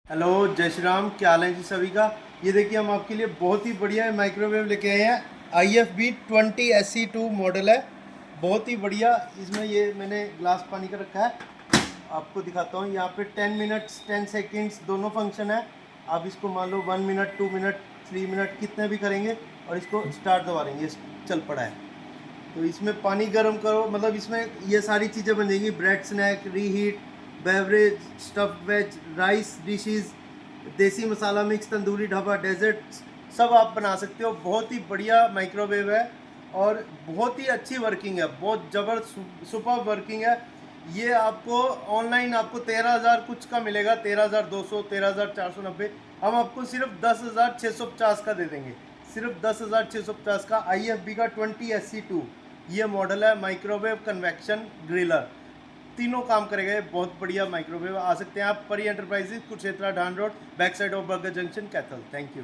Hello जय श्री राम, क्या हाल है जी सभी का। ये देखिए हम आपके लिए बहुत ही बढ़िया माइक्रोवेव लेके आए हैं। IFB 20SC2 मॉडल है, बहुत ही बढ़िया। इसमें ये मैंने ग्लास पानी का रखा है, आपको दिखाता हूँ। यहाँ पे 10 मिनट्स 10 सेकेंड्स दोनों फंक्शन है। आप इसको मान लो 1 मिनट 2 मिनट 3 मिनट कितने भी करेंगे और इसको स्टार्ट दबा देंगे, चल पड़ा है। तो इसमें पानी गर्म करो, मतलब इसमें ये सारी चीज़ें बन जाएंगी, bread snack, reheat, beverage, stuff veg, rice dishes, desi masala mix, tandoori dhaba, dessert, सब आप बना सकते हो। बहुत ही बढ़िया माइक्रोवेव है और बहुत ही अच्छी वर्किंग है, बहुत ज़बरदस्त सुपर वर्किंग है। ये आपको ऑनलाइन आपको 13,000 कुछ का मिलेगा, 13,200, 13,490। हम आपको सिर्फ 10,650 का दे देंगे, सिर्फ 10,650 का। IFB का 20SC2 ये मॉडल है, माइक्रोवेव कन्वेक्शन ग्रिलर, तीनों काम करेगा। ये बहुत बढ़िया माइक्रोवेव। आ सकते हैं आप परी एंटरप्राइजेज, कुरुक्षेत्रा धान road, back side of burger junction, Kaithal. Thank you.